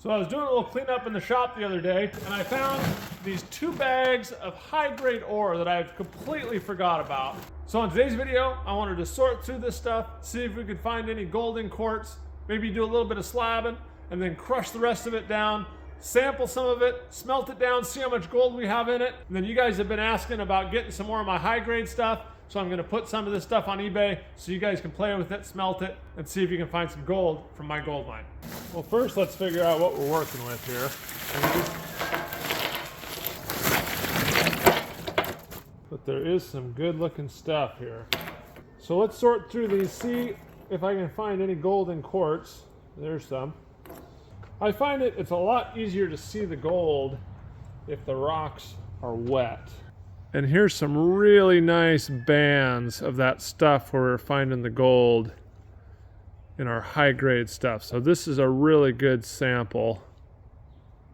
So I was doing a little cleanup in the shop the other day, and I found these 2 bags of high-grade ore that I've completely forgot about. So in today's video, I wanted to sort through this stuff, see if we could find any gold in quartz, maybe do a little bit of slabbing, and then crush the rest of it down, sample some of it, smelt it down, see how much gold we have in it. And then you guys have been asking about getting some more of my high-grade stuff, so I'm gonna put some of this stuff on eBay so you guys can play with it, smelt it, and see if you can find some gold from my gold mine. Well, first let's figure out what we're working with here. But there is some good looking stuff here. So let's sort through these, see if I can find any gold in quartz. There's some. I find it's a lot easier to see the gold if the rocks are wet. And here's some really nice bands of that stuff where we're finding the gold in our high-grade stuff. So this is a really good sample.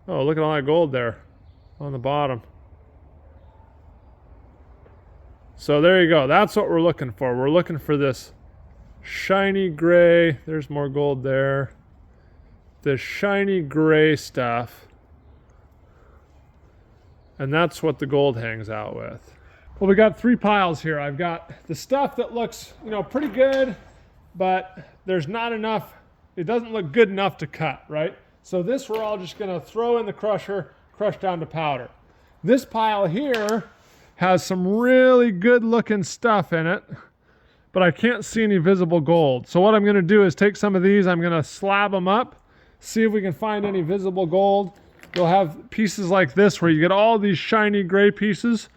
Oh, look at all that gold there on the bottom. So there you go. That's what we're looking for. We're looking for this shiny gray. There's more gold there. This shiny gray stuff. And that's what the gold hangs out with. Well, we got 3 piles here. I've got the stuff that looks, pretty good, but there's not enough. It doesn't look good enough to cut, right? So this we're all just gonna throw in the crusher, crush down to powder. This pile here has some really good looking stuff in it, but I can't see any visible gold. So what I'm gonna do is take some of these, I'm gonna slab them up, see if we can find any visible gold. You'll have pieces like this where you get all these shiny gray pieces.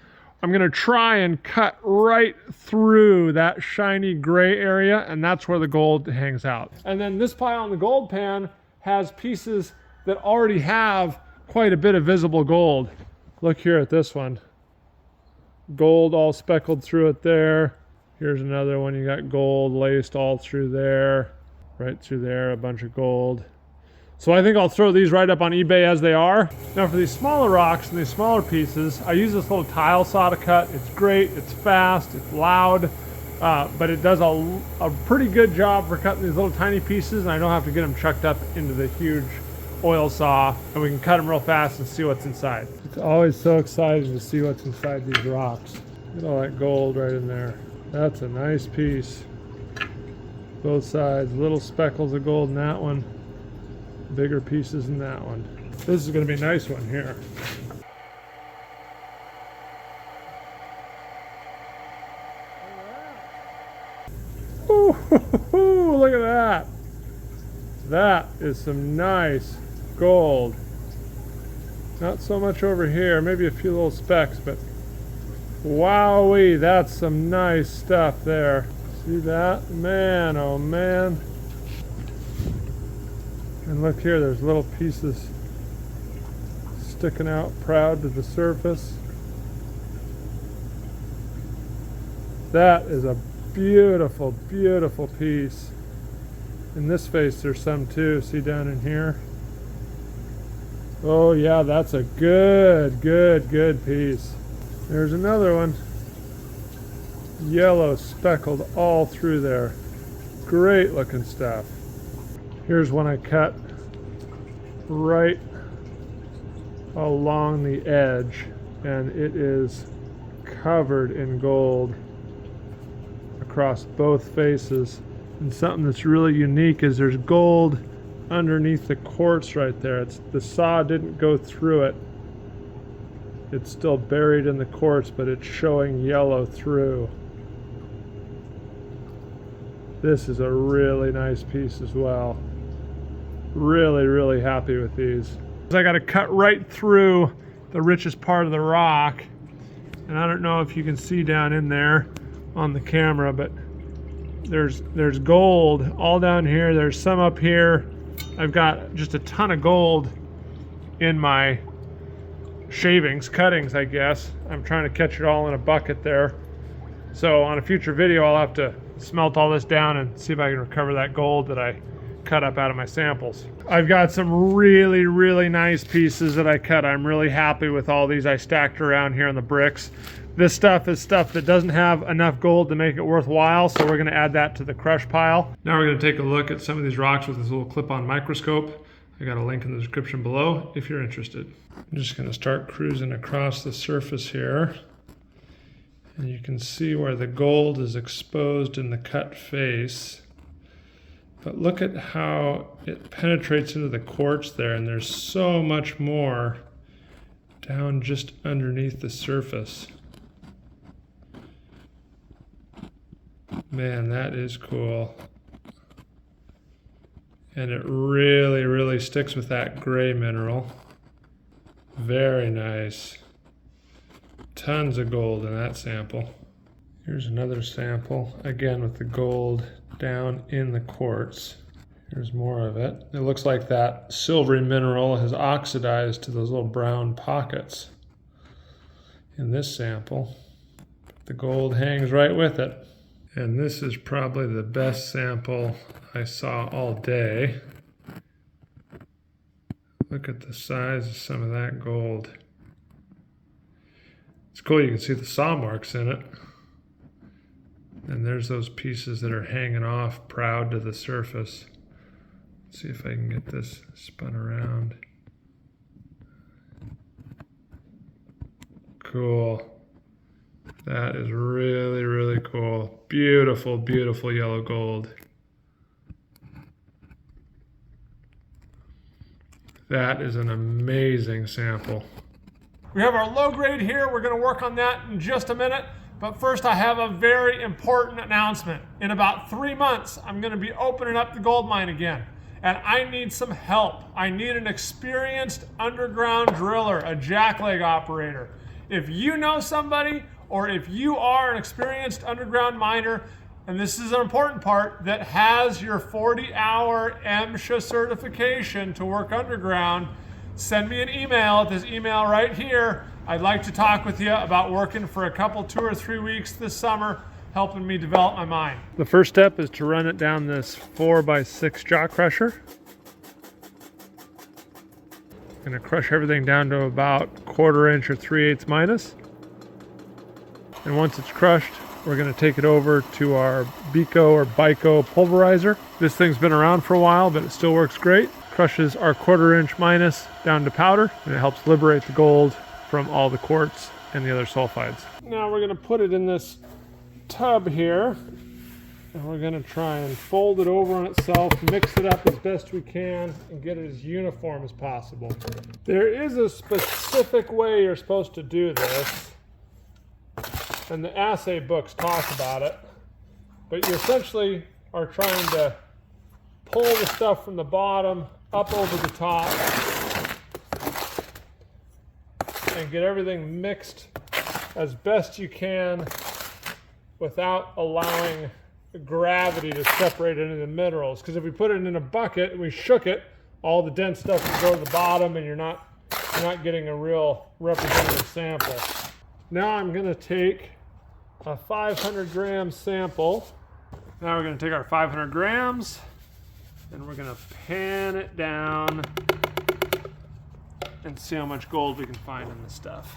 I'm gonna try and cut right through that shiny gray area, and that's where the gold hangs out. And then this pile in the gold pan has pieces that already have quite a bit of visible gold. Look here at this one. Gold all speckled through it there. Here's another one, you got gold laced all through there. Right through there, a bunch of gold. So I think I'll throw these right up on eBay as they are. Now for these smaller rocks and these smaller pieces, I use this little tile saw to cut. It's great, it's fast, it's loud, but it does a pretty good job for cutting these little tiny pieces, and I don't have to get them chucked up into the huge oil saw, and we can cut them real fast and see what's inside. It's always so exciting to see what's inside these rocks. Look at all that gold right in there. That's a nice piece. Both sides, little speckles of gold in that one. Bigger pieces in that one. This is going to be a nice one here. Ooh, look at that. That is some nice gold. Not so much over here, maybe a few little specks, but wowee, that's some nice stuff there. See that? Man, oh man. And look here, there's little pieces sticking out proud to the surface. That is a beautiful, beautiful piece. In this face there's some too, see down in here? Oh yeah, that's a good piece. There's another one. Yellow speckled all through there. Great looking stuff. Here's one I cut right along the edge, and it is covered in gold across both faces. And something that's really unique is there's gold underneath the quartz right there. The saw didn't go through it. It's still buried in the quartz, but it's showing yellow through. This is a really nice piece as well. Really happy with these. I got to cut right through the richest part of the rock, and I don't know if you can see down in there on the camera, but there's gold all down here. There's some up here. I've got just a ton of gold in my cuttings, I guess. I'm trying to catch it all in a bucket there. So on a future video, I'll have to smelt all this down and see if I can recover that gold that I cut up out of my samples. I've got some really nice pieces that I cut. I'm really happy with all these I stacked around here on the bricks. This stuff is stuff that doesn't have enough gold to make it worthwhile, so we're going to add that to the crush pile. Now we're going to take a look at some of these rocks with this little clip-on microscope. I got a link in the description below if you're interested. I'm just going to start cruising across the surface here. And you can see where the gold is exposed in the cut face. But look at how it penetrates into the quartz there, and there's so much more down just underneath the surface. Man, that is cool. And it really, really sticks with that gray mineral. Very nice. Tons of gold in that sample. Here's another sample, again with the gold down in the quartz. Here's more of it. It looks like that silvery mineral has oxidized to those little brown pockets in this sample. The gold hangs right with it. And this is probably the best sample I saw all day. Look at the size of some of that gold. It's cool, you can see the saw marks in it. And there's those pieces that are hanging off proud to the surface. Let's see if I can get this spun around. Cool. That is really, really cool. Beautiful, beautiful yellow gold. That is an amazing sample. We have our low grade here. We're going to work on that in just a minute. But first, I have a very important announcement. In about 3 months, I'm going to be opening up the gold mine again. And I need some help. I need an experienced underground driller, a jackleg operator. If you know somebody, or if you are an experienced underground miner, and this is an important part, that has your 40-hour MSHA certification to work underground, send me an email at this email right here. I'd like to talk with you about working for a couple, 2 or 3 weeks this summer, helping me develop my mine. The first step is to run it down this 4x6 jaw crusher. I'm going to crush everything down to about 1/4 inch or 3/8 minus. And once it's crushed, we're going to take it over to our Bico or Bico pulverizer. This thing's been around for a while, but it still works great. Crushes our 1/4 inch minus down to powder, and it helps liberate the gold from all the quartz and the other sulfides. Now we're going to put it in this tub here, and we're going to try and fold it over on itself, mix it up as best we can, and get it as uniform as possible. There is a specific way you're supposed to do this, and the assay books talk about it, but you essentially are trying to pull the stuff from the bottom up over the top and get everything mixed as best you can without allowing gravity to separate any of the minerals. Because if we put it in a bucket and we shook it, all the dense stuff would go to the bottom, and you're not getting a real representative sample. Now I'm going to take a 500 gram sample. Now we're going to take our 500 grams and we're going to pan it down and see how much gold we can find in this stuff.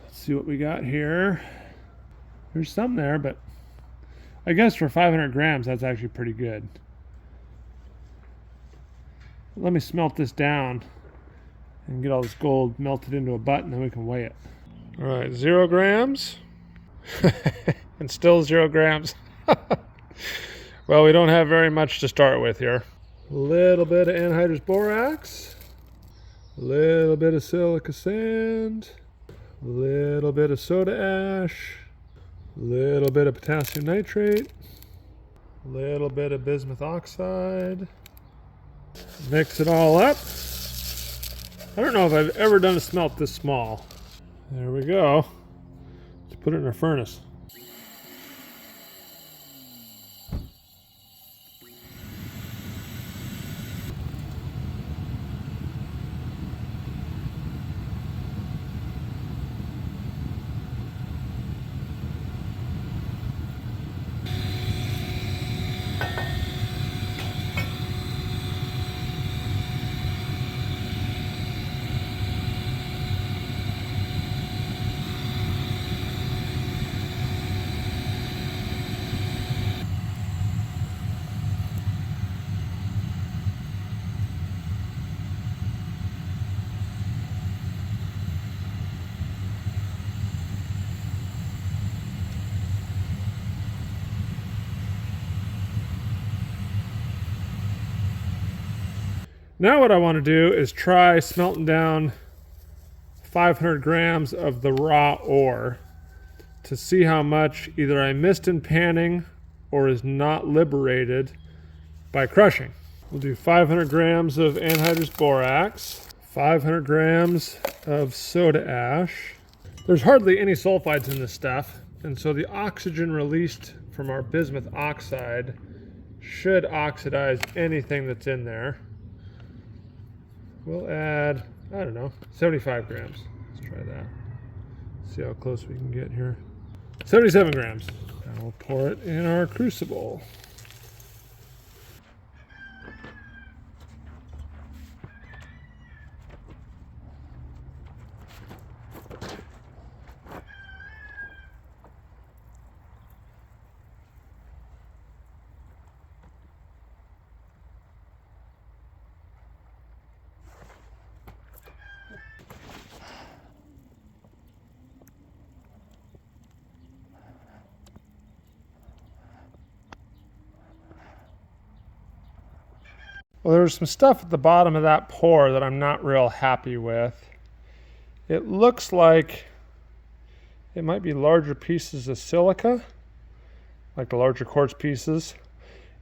Let's see what we got here. There's some there, but I guess for 500 grams, that's actually pretty good. Let me smelt this down and get all this gold melted into a butt, and then we can weigh it. All right, 0 grams. And still 0 grams. Well, we don't have very much to start with here. A little bit of anhydrous borax, a little bit of silica sand, a little bit of soda ash, a little bit of potassium nitrate, a little bit of bismuth oxide. Mix it all up. I don't know if I've ever done a smelt this small. There we go. Let's put it in our furnace. Now what I want to do is try smelting down 500 grams of the raw ore to see how much either I missed in panning or is not liberated by crushing. We'll do 500 grams of anhydrous borax, 500 grams of soda ash. There's hardly any sulfides in this stuff, and so the oxygen released from our bismuth oxide should oxidize anything that's in there. We'll add, I don't know, 75 grams. Let's try that. See how close we can get here. 77 grams. And we'll pour it in our crucible. Well, there's some stuff at the bottom of that pour that I'm not real happy with. It looks like it might be larger pieces of silica, like the larger quartz pieces.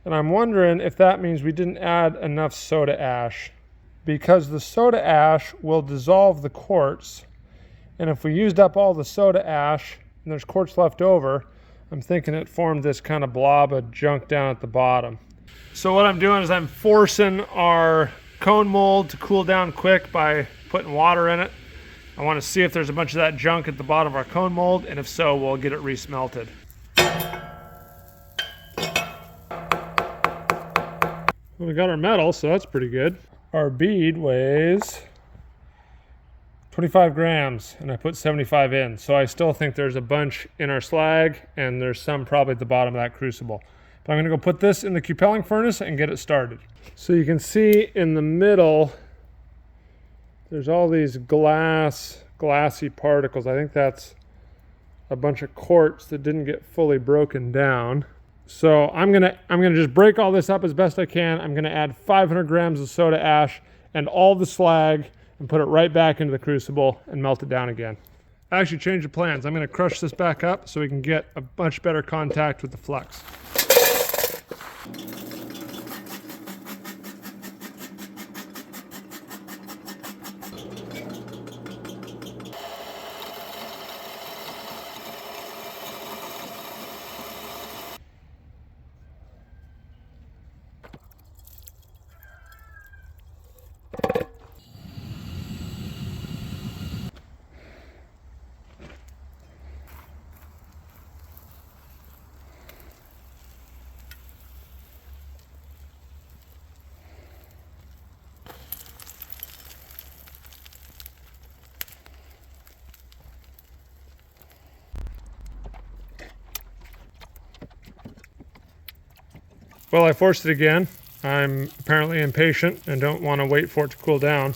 And I'm wondering if that means we didn't add enough soda ash, because the soda ash will dissolve the quartz. And if we used up all the soda ash and there's quartz left over, I'm thinking it formed this kind of blob of junk down at the bottom. So what I'm doing is I'm forcing our cone mold to cool down quick by putting water in it. I want to see if there's a bunch of that junk at the bottom of our cone mold, and if so, we'll get it resmelted. Well, we got our metal, so that's pretty good. Our bead weighs 25 grams, and I put 75 in. So I still think there's a bunch in our slag, and there's some probably at the bottom of that crucible. But I'm going to go put this in the cupelling furnace and get it started. So you can see in the middle, there's all these glassy particles. I think that's a bunch of quartz that didn't get fully broken down. So I'm gonna just break all this up as best I can. I'm gonna add 500 grams of soda ash and all the slag and put it right back into the crucible and melt it down again. I actually changed the plans. I'm gonna crush this back up so we can get a much better contact with the flux. Well, I forced it again. I'm apparently impatient and don't want to wait for it to cool down.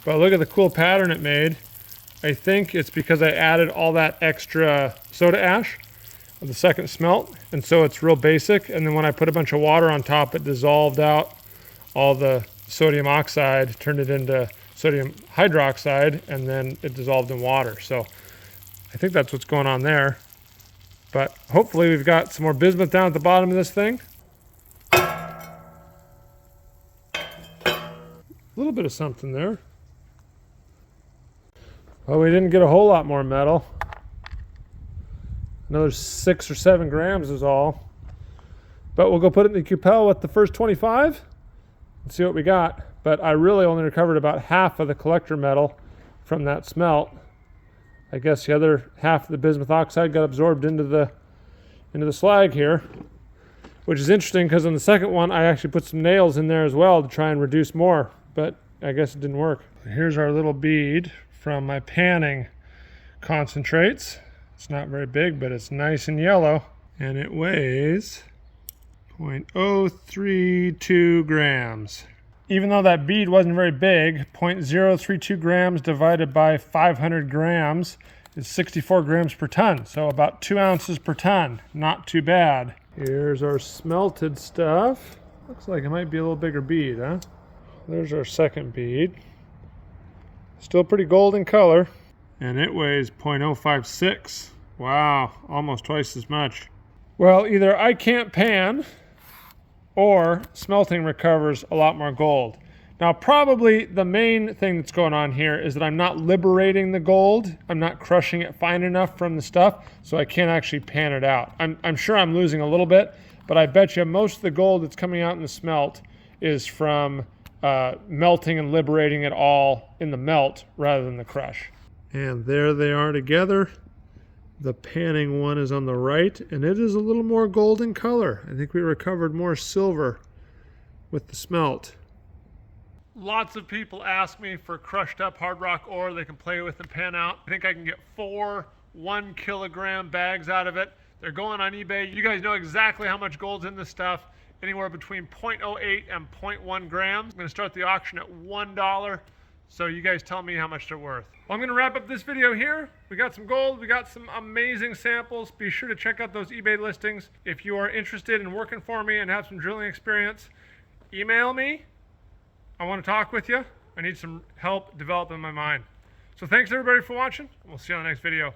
But look at the cool pattern it made. I think it's because I added all that extra soda ash of the second smelt, and so it's real basic. And then when I put a bunch of water on top, it dissolved out all the sodium oxide, turned it into sodium hydroxide, and then it dissolved in water. So I think that's what's going on there. But hopefully we've got some more bismuth down at the bottom of this thing. A little bit of something there. Well, we didn't get a whole lot more metal. Another 6 or 7 grams is all. But we'll go put it in the cupel with the first 25 and see what we got. But I really only recovered about half of the collector metal from that smelt. I guess the other half of the bismuth oxide got absorbed into the slag here, which is interesting because on the second one I actually put some nails in there as well to try and reduce more, but I guess it didn't work. Here's our little bead from my panning concentrates. It's not very big, but it's nice and yellow, and it weighs 0.032 grams. Even though that bead wasn't very big, 0.032 grams divided by 500 grams is 64 grams per ton. So about 2 ounces per ton. Not too bad. Here's our smelted stuff. Looks like it might be a little bigger bead, huh? there's our second bead. Still pretty golden color. And it weighs 0.056. Wow, almost twice as much. Well, either I can't pan or smelting recovers a lot more gold. Now, probably the main thing that's going on here is that I'm not liberating the gold. I'm not crushing it fine enough from the stuff, so I can't actually pan it out. I'm sure I'm losing a little bit, but I bet you most of the gold that's coming out in the smelt is from melting and liberating it all in the melt rather than the crush. And there they are together. The panning one is on the right, and it is a little more golden color. I think we recovered more silver with the smelt. Lots of people ask me for crushed up hard rock ore they can play with and pan out. I think I can get 4 1 kilogram bags out of it. They're going on eBay. You guys know exactly how much gold's in this stuff. Anywhere between 0.08 and 0.1 grams. I'm gonna start the auction at $1. So you guys tell me how much they're worth. Well, I'm gonna wrap up this video here. We got some gold, we got some amazing samples. Be sure to check out those eBay listings. If you are interested in working for me and have some drilling experience, email me. I want to talk with you. I need some help developing my mind. So thanks everybody for watching. We'll see you on the next video.